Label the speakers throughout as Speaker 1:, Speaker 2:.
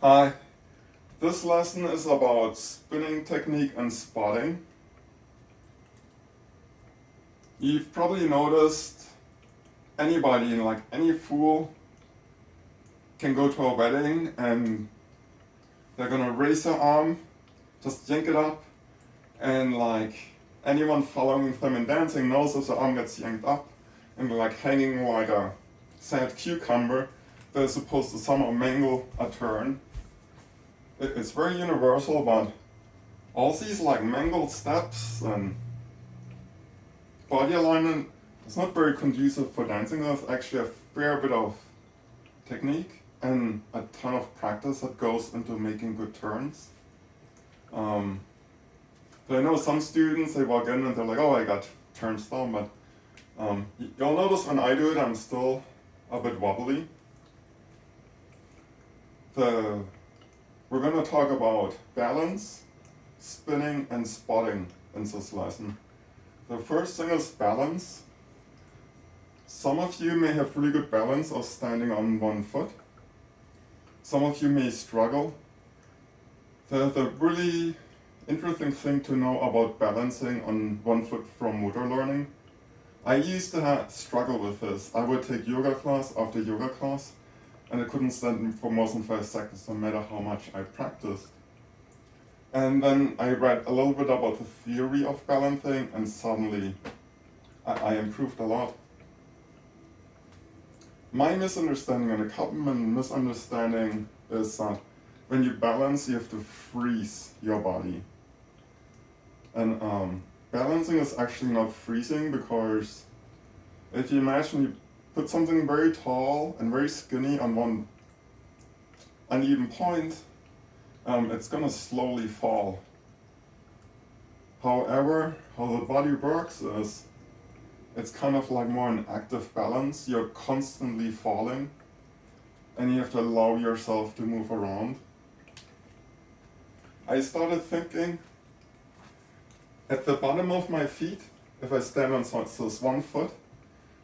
Speaker 1: Hi, this lesson is about spinning technique and spotting. You've probably noticed anybody, like any fool, can go to a wedding and they're gonna raise their arm, just yank it up, and like anyone following them in dancing knows if the arm gets yanked up and like hanging like a sad cucumber, they're supposed to somehow mangle a turn. It's very universal, but all these like mangled steps and body alignment is not very conducive for dancing. There's actually a fair bit of technique and a ton of practice that goes into making good turns. But I know some students, they walk in and they're like, oh, I got turns down, but you'll notice when I do it, I'm still a bit wobbly. We're going to talk about balance, spinning, and spotting in this lesson. The first thing is balance. Some of you may have really good balance of standing on one foot. Some of you may struggle. The really interesting thing to know about balancing on one foot from motor learning, I used to struggle with this. I would take yoga class after yoga class, and I couldn't stand for more than 5 seconds, no matter how much I practiced. And then I read a little bit about the theory of balancing, and suddenly I improved a lot. My misunderstanding and a common misunderstanding is that when you balance, you have to freeze your body. And balancing is actually not freezing, because if you imagine you put something very tall and very skinny on one uneven point, it's going to slowly fall. However, how the body works is, it's kind of like more an active balance. You're constantly falling, and you have to allow yourself to move around. I started thinking, at the bottom of my feet, if I stand on this one foot,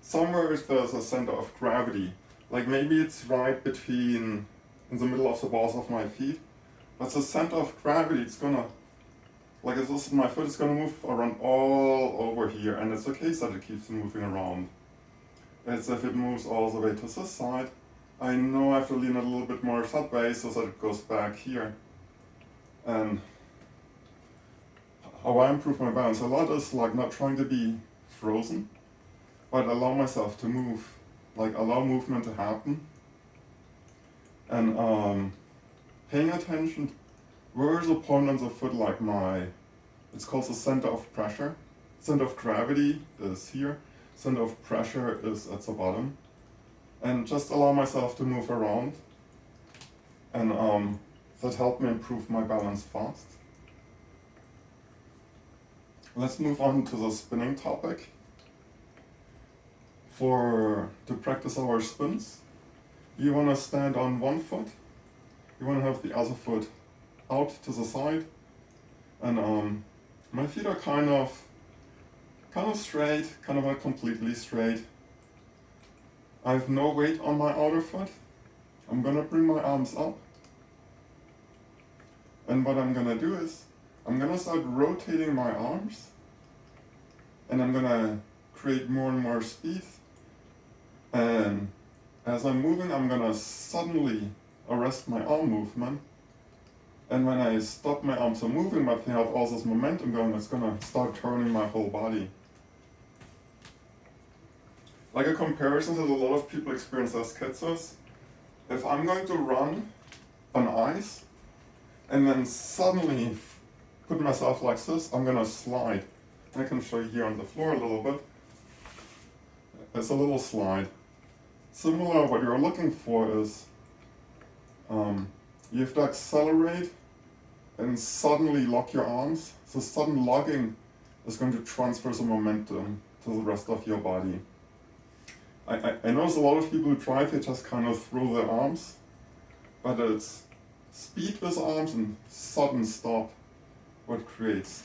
Speaker 1: somewhere there's a center of gravity. Like maybe it's right in the middle of the balls of my feet, but the center of gravity, it's gonna, like if this is my foot, it's gonna move around all over here, and it's okay that it keeps moving around. As if it moves all the way to this side, I know I have to lean a little bit more that way so that it goes back here. And how I improve my balance a lot is like not trying to be frozen, but allow myself to move, like allow movement to happen. And paying attention, where is the point on the foot, like it's called the center of pressure. Center of gravity is here, center of pressure is at the bottom. And just allow myself to move around, and that helped me improve my balance fast. Let's move on to the spinning topic. To practice our spins, you want to stand on one foot, you want to have the other foot out to the side, and my feet are kind of straight, kind of not completely straight. I have no weight on my outer foot. I'm gonna bring my arms up, and what I'm gonna do is, I'm gonna start rotating my arms, and I'm gonna create more and more speed. And as I'm moving, I'm gonna suddenly arrest my arm movement. And when I stop my arms from moving, but they have all this momentum going, it's gonna start turning my whole body. Like a comparison that a lot of people experience as kids is, if I'm going to run on ice, and then suddenly put myself like this, I'm gonna slide. I can show you here on the floor a little bit. It's a little slide. Similar, what you're looking for is, you have to accelerate and suddenly lock your arms. So sudden locking is going to transfer the momentum to the rest of your body. I know there's a lot of people who try, they just kind of throw their arms, but it's speed with arms and sudden stop what creates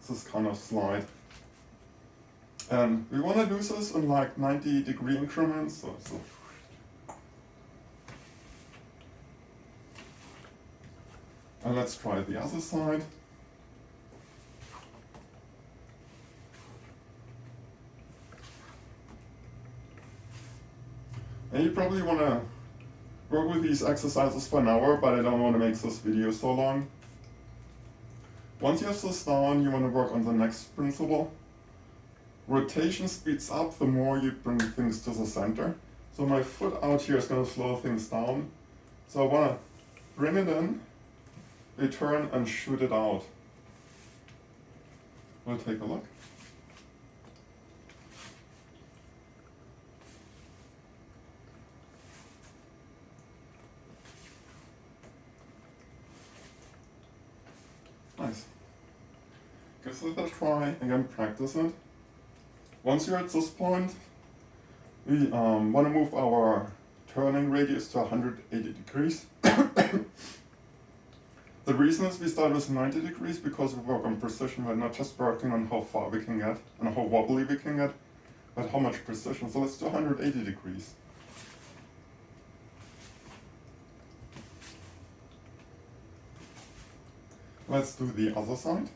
Speaker 1: this kind of slide. And we want to do this in like 90-degree increments. So And let's try the other side. And you probably want to work with these exercises for an hour, but I don't want to make this video so long. Once you have this down, you want to work on the next principle. Rotation speeds up the more you bring things to the center. So my foot out here is going to slow things down. So I want to bring it in, return, and shoot it out. We'll take a look. Nice. Give it a try, again practice it. Once you're at this point, we want to move our turning radius to 180 degrees. The reason is we start with 90 degrees because we work on precision. We're not just working on how far we can get and how wobbly we can get, but how much precision. So let's do 180 degrees. Let's do the other side.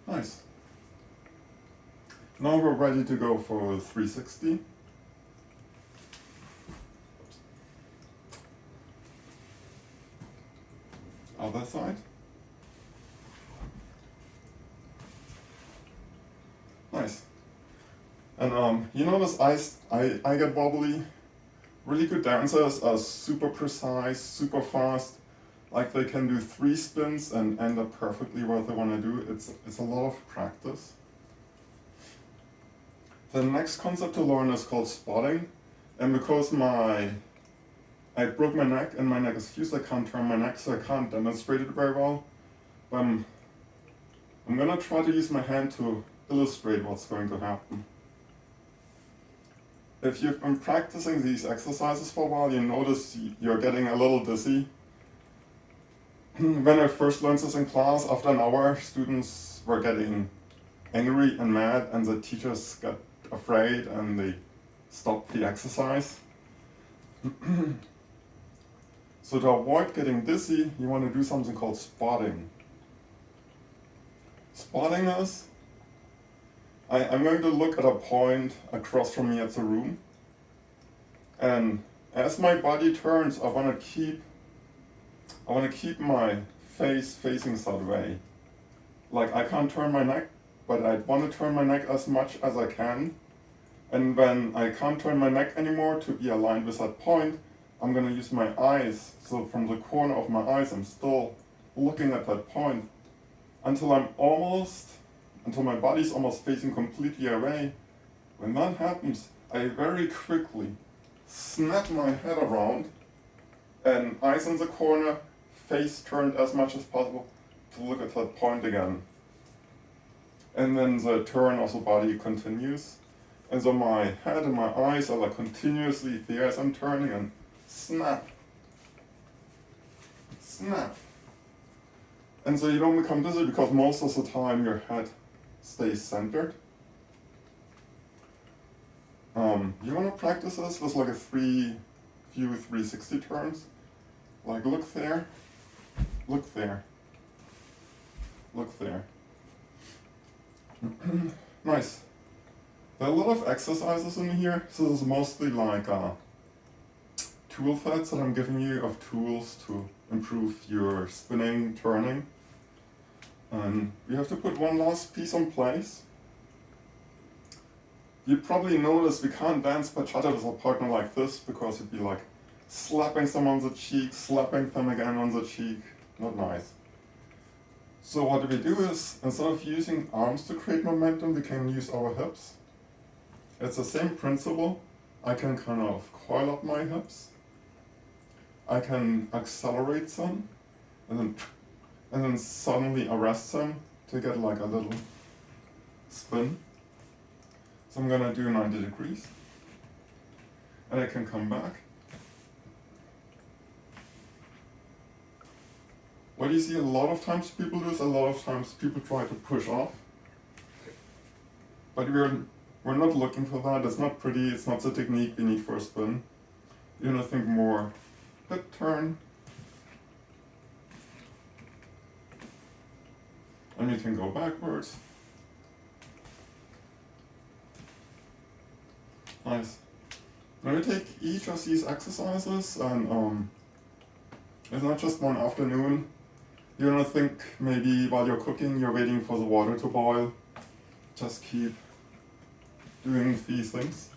Speaker 1: Nice. Now we're ready to go for 360. Other side. Nice. And you notice I get wobbly. Really good dancers are super precise, super fast. Like they can do 3 spins and end up perfectly what they want to do. It's a lot of practice. The next concept to learn is called spotting. And because I broke my neck and my neck is fused, I can't turn my neck, so I can't demonstrate it very well. But I'm gonna try to use my hand to illustrate what's going to happen. If you've been practicing these exercises for a while, you notice you're getting a little dizzy. When I first learned this in class, after an hour, students were getting angry and mad, and the teachers got afraid and they stopped the exercise. So to avoid getting dizzy, you want to do something called spotting. Spotting is, I'm going to look at a point across from me at the room, and as my body turns, I want to keep my face facing that way. Like I can't turn my neck, but I want to turn my neck as much as I can. And when I can't turn my neck anymore to be aligned with that point, I'm going to use my eyes. So from the corner of my eyes, I'm still looking at that point until my body's almost facing completely away. When that happens, I very quickly snap my head around and eyes in the corner, face turned as much as possible to look at that point again. And then the turn of the body continues. And so my head and my eyes are like continuously there as I'm turning, and snap, snap. And so you don't become dizzy because most of the time your head stays centered. You want to practice this with like a few 360 turns. Like look there, look there, look there. Nice. There are a lot of exercises in here. So this is mostly like tool sets that I'm giving you of tools to improve your spinning, turning. And you have to put one last piece in place. You probably notice we can't dance bachata with a partner like this because it'd be like slapping them on the cheek, slapping them again on the cheek. Not nice. So what we do is, instead of using arms to create momentum, we can use our hips. It's the same principle. I can kind of coil up my hips. I can accelerate them, and then suddenly arrest them to get like a little spin. So I'm gonna do 90 degrees. And I can come back. What you see a lot of times people do is a lot of times people try to push off. But we're not looking for that. It's not pretty. It's not the technique we need for a spin. You're gonna think more hip turn. And we can go backwards. Nice. Now we take each of these exercises and it's not just one afternoon. You're gonna think maybe while you're cooking, you're waiting for the water to boil. Just keep doing these things.